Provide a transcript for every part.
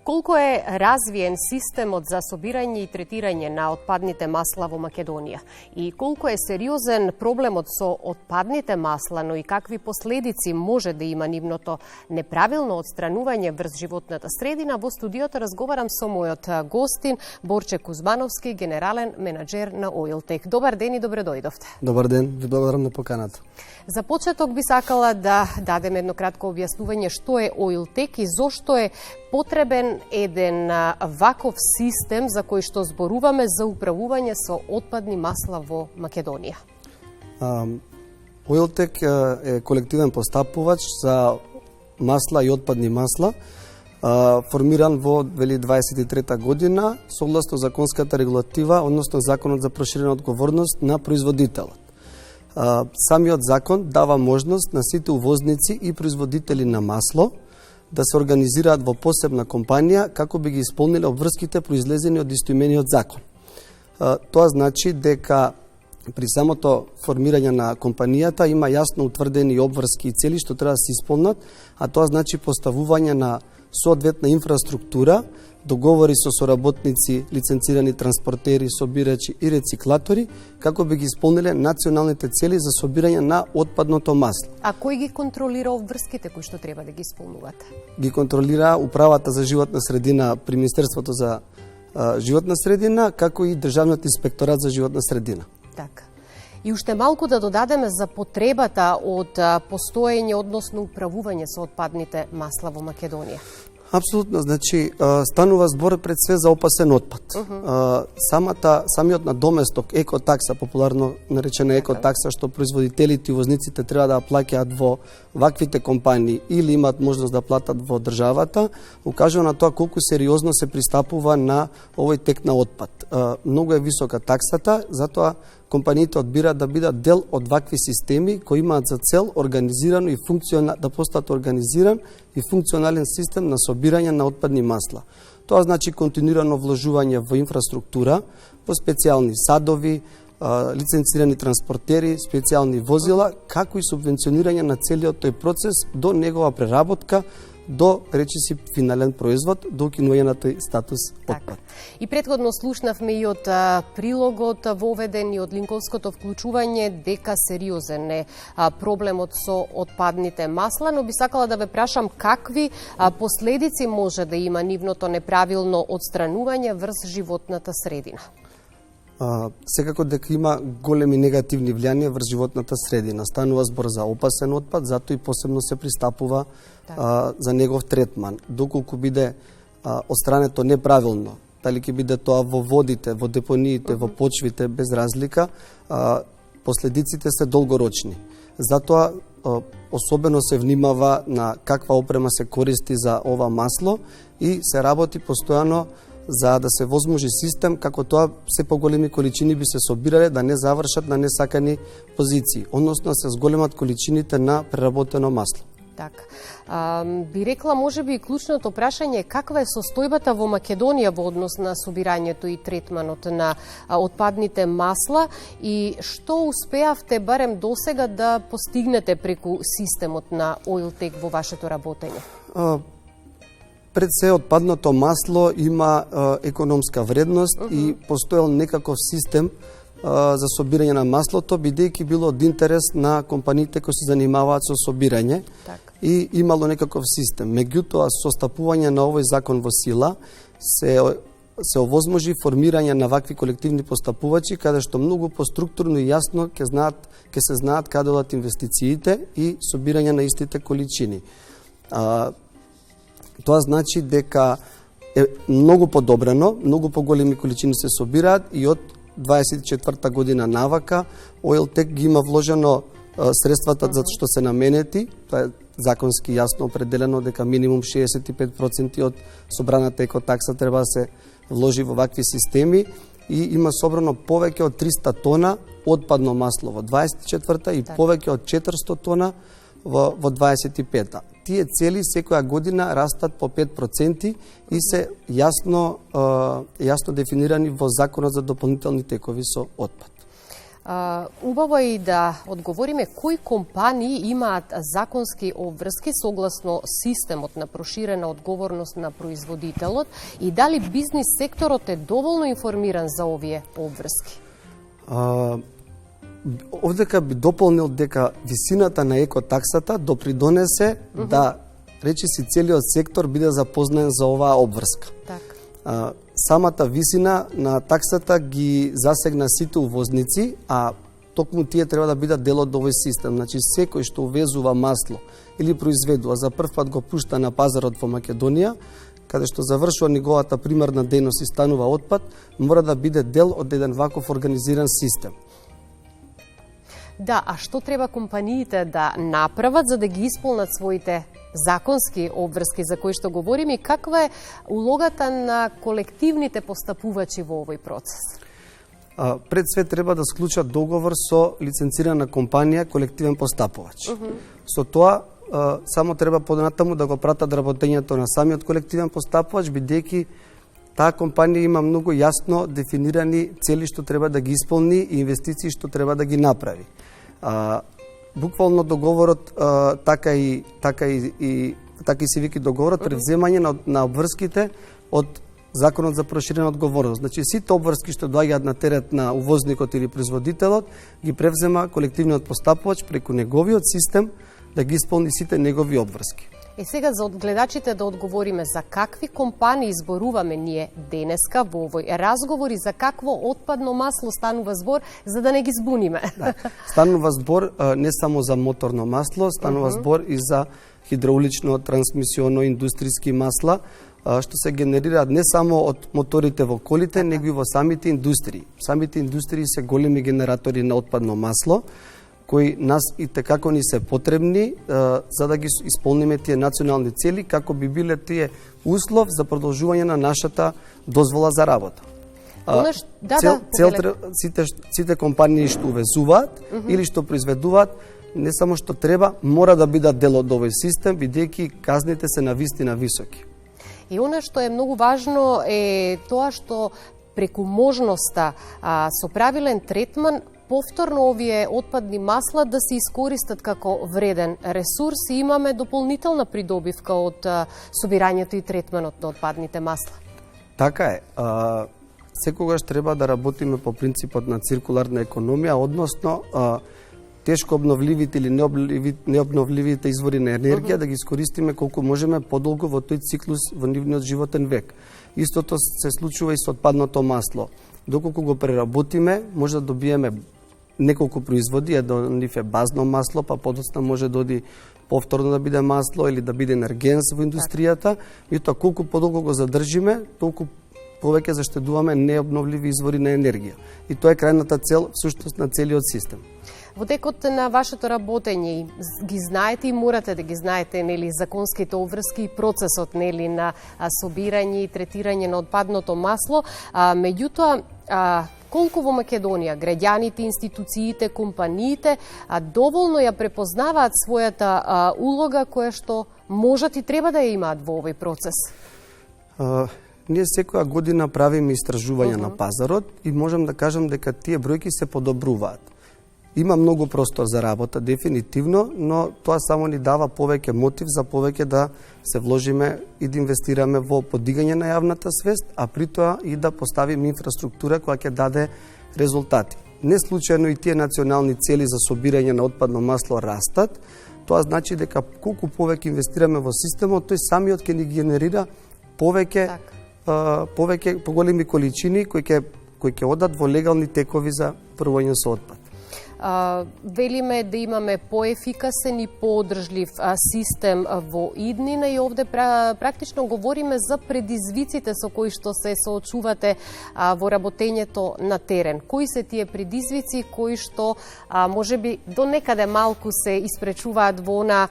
Колку е развиен системот за собирање и третирање на отпадните масла во Македонија? И колку е сериозен проблемот со отпадните масла, но и какви последици може да има нивното неправилно отстранување врз животната средина? Во студиото разговарам со мојот гостин Борче Кузмановски, генерален менаџер на Oiltek. Добар ден и добре дојдовте. Добар ден, ви благодарам на поканата. За почеток би сакала да дадем едно кратко објаснување што е Oiltek и зошто е потребен еден ваков систем за кој што зборуваме за управување со отпадни масла во Македонија. Oiltek е колективен постапувач за масла и отпадни масла, формиран во 2023 година согласно законската регулатива, односно Законот за проширена одговорност на производителот. Самиот закон дава можност на сите увозници и производители на масло да се организираат во посебна компанија како би ги исполниле обврските произлезени од истоимениот закон. Тоа значи дека при самото формирање на компанијата има јасно утврдени обврски и цели што треба да се исполнат, а тоа значи поставување на соодветна инфраструктура, договори со соработници, лиценцирани транспортери, собирачи и рециклатори, како би ги исполниле националните цели за собирање на отпадното масло. А кој ги контролира обврските кои што треба да ги исполнуваат? Ги контролира Управата за животна средина при Министерството за животна средина, како и Државниот инспекторат за животна средина. Така. И уште малку да додадеме за потребата од постоење, односно управување со отпадните масла во Македонија. Апсолутно, значи станува збор пред све за опасен отпад. Самиот надоместок екотакса, популарно наречена екотакса, што производителите и возниците треба да плаќаат во ваквите компании или имаат можност да платат во државата, укажува на тоа колку сериозно се пристапува на овој тек на отпад. Многу е висока таксата, затоа компаниите одбираат да бидат дел од вакви системи кои имаат за цел организирано и да постат организиран и функционален систем на собирање на отпадни масла. Тоа значи континуирано вложување во инфраструктура, во специјални садови, лиценцирани транспортери, специјални возила, како и субвенционирање на целиот тој процес до негова преработка, до речиси финален производ, до укинување на тој статус отпад. И претходно слушнавме и од прилогот воведен и од линковското вклучување дека сериозен е проблемот со отпадните масла, но би сакала да ве прашам какви последици може да има нивното неправилно отстранување врз животната средина. Секако дека има големи негативни влијанија врз животната средина. Станува збор за опасен отпад, затоа и посебно се пристапува за негов третман. Доколку биде отстрането неправилно, дали ќе биде тоа во водите, во депониите, во почвите, без разлика, последиците се долгорочни. Затоа особено се внимава на каква опрема се користи за ова масло и се работи постојано за да се возможи систем како тоа се поголеми количини би се собирале да не завршат на несакани позиции, односно се зголемат количините на преработено масло. Така. Би рекла, може би и клучното прашање каква е состојбата во Македонија во однос на собирањето и третманот на отпадните масла и што успеавте барем досега да постигнете преку системот на Oiltek во вашето работење? Пред се отпадното масло има економска вредност и постоел некаков систем за собирање на маслото, бидејќи било од интерес на компаниите кои се занимаваат со собирање и имало некаков систем. Меѓутоа, со стапување на овој закон во сила, се овозможи формирање на вакви колективни постапувачи, каде што многу поструктурно и јасно ќе се знаат каде одат инвестициите и собирање на истите количини. Тоа значи дека е многу подобрено, многу поголеми количини се собираат и од 24 година навака Oiltek ги има вложено средствата за што се наменети. Тоа е законски јасно определено дека минимум 65% од собраната екотакса треба да се вложи во вакви системи и има собрано повеќе од 300 тона отпадно масло во 24-та и повеќе од 400 тона во 25-та. Тие цели секоја година растат по 5% и се јасно дефинирани во Законот за дополнителни текови со отпад. Убаво е и да одговориме кои компании имаат законски обврски согласно системот на проширена одговорност на производителот и дали бизнис секторот е доволно информиран за овие обврски? Овдека би дополнил дека висината на екотаксата допридонесе да речиси целиот сектор биде запознаен за оваа обврска. Так. Самата висина на таксата ги засегна сите увозници, а токму тие треба да бидат дел од овој систем. Значи, секој што увезува масло или произведува, за прв пат го пушта на пазарот во Македонија, каде што завршува неговата примарна дејност и станува отпад, мора да биде дел од еден ваков организиран систем. Да, а што треба компаниите да направат за да ги исполнат своите законски обврски за кои што говорим и каква е улогата на колективните постапувачи во овој процес? Пред све треба да склучат договор со лиценцирана компанија колективен постапувач. Со тоа само треба понатаму да го пратат работењето на самиот колективен постапувач, бидејќи таа компанија има многу јасно дефинирани цели што треба да ги исполни и инвестиции што треба да ги направи. Буквално договорот така и се вики договорот превземање на обврските од Законот за проширена одговорност. Значи сите обврски што доаѓаат на терет на увозникот или производителот ги превзема колективниот постапувач преку неговиот систем да ги исполни сите негови обврски. Сега за гледачите да одговориме за какви компании зборуваме ние денеска во овој разговор и за какво отпадно масло станува збор, за да не ги збуниме. Да. Станува збор не само за моторно масло, станува збор и за хидраулично, трансмисионо, индустријски масла, што се генерираат не само од моторите во колите, него и во самите индустрии. Самите индустрии се големи генератори на отпадно масло, кои нас и текако ни се потребни за да ги исполниме тие национални цели, како би биле тие услов за продолжување на нашата дозвола за работа. Сите компании што увезуваат или што произведуваат, не само што треба, мора да бидат дел од овој систем, бидејќи казните се навистина високи. И она што е многу важно е тоа што преку можноста со правилен третман повторно овие отпадни масла да се искористат како вреден ресурс и имаме дополнителна придобивка од собирањето и третманот на отпадните масла. Така е. Секогаш треба да работиме по принципот на циркуларна економија, односно тешко обновливите или необновливите извори на енергија да ги искористиме колку можеме подолго во тој циклус во нивниот животен век. Истото се случува и со отпадното масло. Доколку го преработиме, може да добиеме неколку производи, едно од нив е базно масло, па подоцна може да оди повторно да биде масло или да биде енергенс во индустријата, и тоа колку подолго го задржиме, толку повеќе заштедуваме необновливи извори на енергија. И тоа е крајната цел, всушност, на целиот систем. Во текот на вашето работење ги знаете и морате да ги знаете, нели, законските обврски и процесот, нели, на собирање и третирање на отпадното масло, меѓутоа колку во Македонија граѓаните, институциите, компаниите доволно ја препознаваат својата улога која што можат и треба да ја имаат во овој процес? Ние секоја година правиме истражувања на пазарот и можам да кажам дека тие бројки се подобруваат. Има многу простор за работа, дефинитивно, но тоа само ни дава повеќе мотив за повеќе да се вложиме и да инвестираме во подигање на јавната свест, а при тоа и да поставиме инфраструктура која ќе даде резултати. Не случајно и тие национални цели за собирање на отпадно масло растат. Тоа значи дека колку повеќе инвестираме во системот, тој самиот ќе ни генерира повеќе поголеми количини кои ќе одат во легални текови за првоње со отпад. Велиме да имаме поефикасен и поодржлив систем во иднина и овде практично говориме за предизвиците со кои што се соочувате во работењето на терен. Кои се тие предизвици кои што можеби до некаде малку се испречуваат во она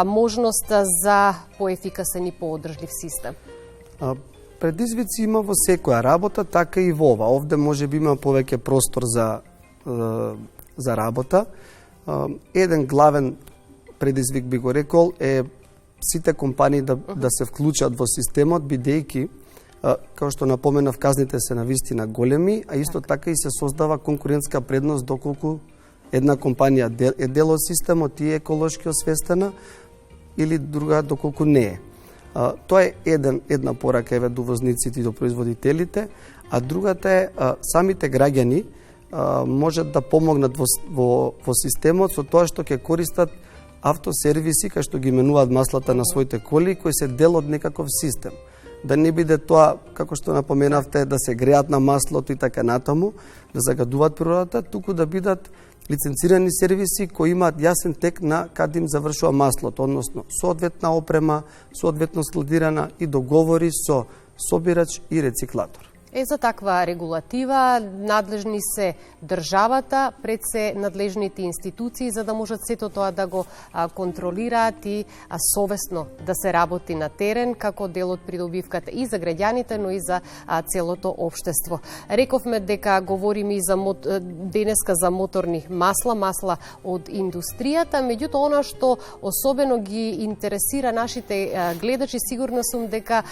можност за поефикасен и поодржлив систем? Предизвици има во секоја работа, така и во ова. Овде можеби има повеќе простор за работа. Еден главен предизвик би го рекол е сите компании да се вклучат во системот, бидејќи Како што напоменав, казните се навистина големи, а исто така и се создава конкурентска предност доколку една компанија е дел од системот и е еколошки освестена или друга доколку не е. Тоа е една порака еве до возниците и до производителите, а другата е самите граѓани можат да помогнат во системот со тоа што ќе користат автосервиси, кај што ги именуваат маслата на своите коли, кои се дел од некаков систем. Да не биде тоа, како што напоменавте, да се греат на маслото и така натаму, да загадуваат природата, туку да бидат лиценцирани сервиси кои имаат јасен тек на каде им завршува маслото, односно соодветна опрема, соодветно складирана и договори со собирач и рециклатор. За таква регулатива надлежни се државата, пред се надлежните институции, за да можат сето тоа да го контролираат и совесно да се работи на терен, како дел од придобивката и за граѓаните, но и за целото општество. Рековме дека говориме и за денеска за моторни масла од индустријата, меѓутоа она што особено ги интересира нашите гледачи, сигурно сум дека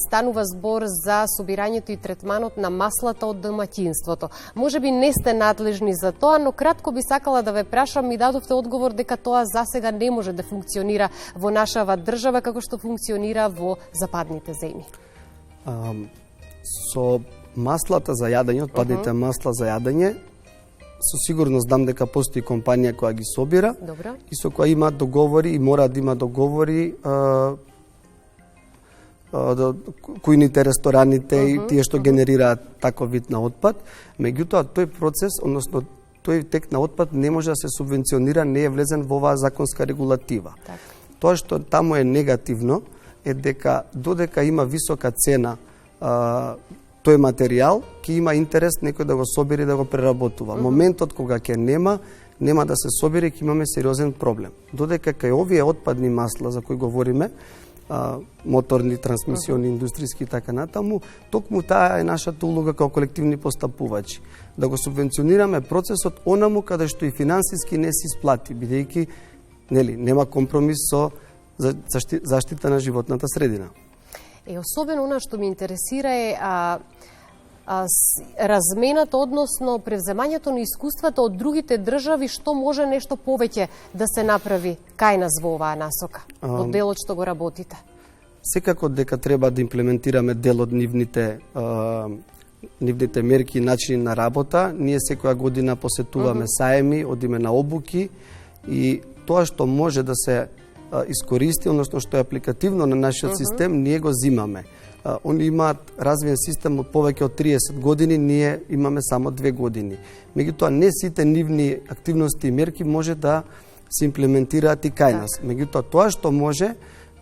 станува збор за собирањето и третманот на маслата од домаќинството. Може би не сте надлежни за тоа, но кратко би сакала да ве прашам, ми дадовте одговор дека тоа засега не може да функционира во нашава држава како што функционира во западните земји. Со маслата за јадење, отпадните масла за јадење, со сигурност знам дека постои компанија која ги собира. Добро. И со која има договори и мора да има договори кујните, рестораните и тие што генерираат таков вид на отпад. Меѓутоа, тој процес, односно тој тек на отпад не може да се субвенционира, не е влезен во оваа законска регулатива. Так. Тоа што таму е негативно е дека додека има висока цена тој материјал, ќе има интерес некој да го собери и да го преработува. Моментот кога ќе нема да се собери, ќе имаме сериозен проблем. Додека кај овие отпадни масла за кои говориме, моторни, трансмисиони, индустријски и така натаму, токму таа е нашата улога како колективни постапувачи. Да го субвенционираме процесот онаму каде што и финансиски не се исплати, бидејќи нема компромис со заштита на животната средина. Особено она што ми интересира е размената, односно превземањето на искуствата од другите држави, што може нешто повеќе да се направи кај нас во оваа насока, во делот што го работите? Секако дека треба да имплементираме дел од нивните мерки и начини на работа. Ние секоја година посетуваме саеми, одиме на обуки и тоа што може да се искористи, односно што е апликативно на нашиот систем, ние го зимаме. Они имаат развиен систем од повеќе од 30 години, ние имаме само 2 години. Меѓутоа, не сите нивни активности и мерки може да се имплементираат и кај нас. Меѓутоа, тоа што може,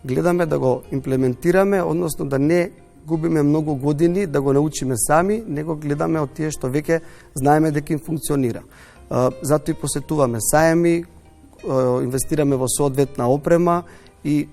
гледаме да го имплементираме, односно да не губиме многу години да го научиме сами, него гледаме од тие што веќе знаеме дека им функционира. Затоа и посетуваме саеми, инвестираме во соодветна опрема и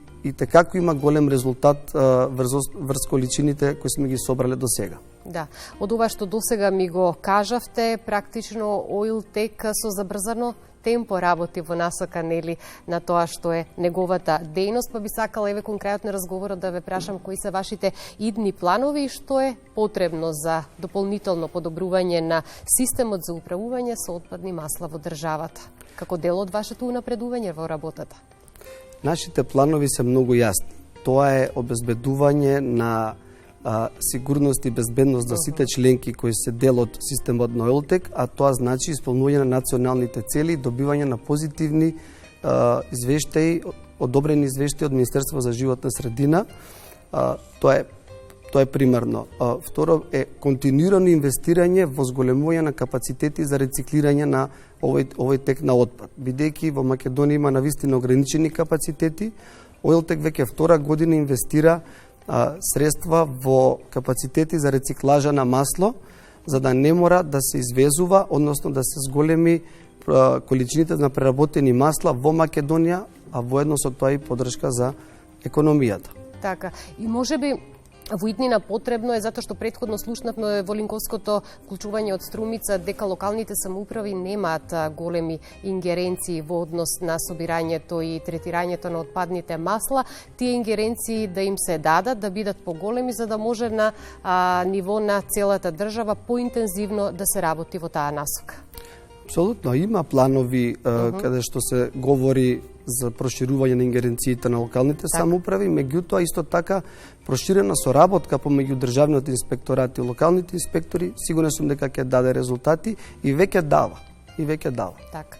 како има голем резултат врз количините кои сме ги собрале до сега. Да, од ова што досега ми го кажавте, практично Oiltek со забрзано темпо работи во насока на тоа што е неговата дејност, па би сакала еве конкретно разговорот да ве прашам кои се вашите идни планови и што е потребно за дополнително подобрување на системот за управување со отпадни масла во државата, како дел од вашето унапредување во работата. Нашите планови се многу јасни. Тоа е обезбедување на сигурност и безбедност за сите членки кои се дел од системот на Oiltek, а тоа значи исполнување на националните цели, добивање на позитивни извештаи, одобрени извештаи од Министерство за животна средина. Тоа е примерно. Второ е континуирано инвестирање во зголемување на капацитети за рециклирање на овој тек на отпад. Бидејќи во Македонија има навистина ограничени капацитети, Oiltek веќе втора година инвестира средства во капацитети за рециклажа на масло, за да не мора да се извезува, односно да се зголеми количините на преработени масла во Македонија, а воедно со тоа и поддршка за економијата. Така, и можеби Во иднина потребно е, затоа што претходно слушнавме во Линковското вклучување од Струмица дека локалните самоуправи немаат големи ингеренции во однос на собирањето и третирањето на отпадните масла. Тие ингеренции да им се дадат, да бидат поголеми, за да може на ниво на целата држава поинтензивно да се работи во таа насока. Апсолутно, има планови каде што се говори за проширување на ингеренциите на локалните самоуправи, меѓутоа исто така проширена соработка помеѓу државниот инспекторат и локалните инспектори, сигурен сум дека ќе даде резултати и веќе дава. Так.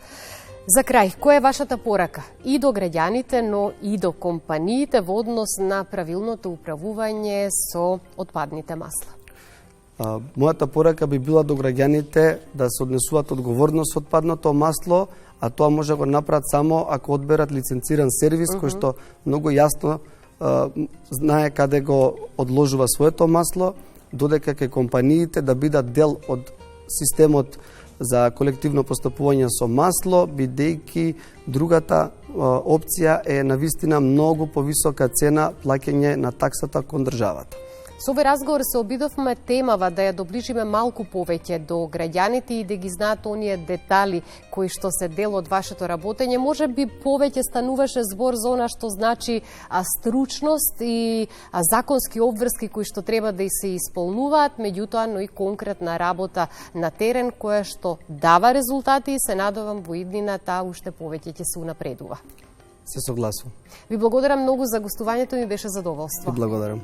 За крај, која е вашата порака и до граѓаните, но и до компаниите во однос на правилното управување со отпадните масла? Мојата порака би била до граѓаните да се однесуваат одговорно со отпадното масло, а тоа може го направат само ако одберат лиценциран сервис кој што многу јасно знае каде го одложува своето масло, додека ке компаниите да бидат дел од системот за колективно постапување со масло, бидејќи другата опција е навистина многу повисока цена плаќање на таксата кон државата. Со овој разговор се обидовме темава да ја доближиме малку повеќе до граѓаните и да ги знаат оние детали кои што се дел од вашето работење. Може би повеќе стануваше збор за она што значи стручност и законски обврски кои што треба да се исполнуваат, меѓутоа но и конкретна работа на терен која што дава резултати и се надевам во иднина таа уште повеќе ќе се унапредува. Се согласувам. Ви благодарам многу за гостувањето, ми беше задоволство. Ви благодарам.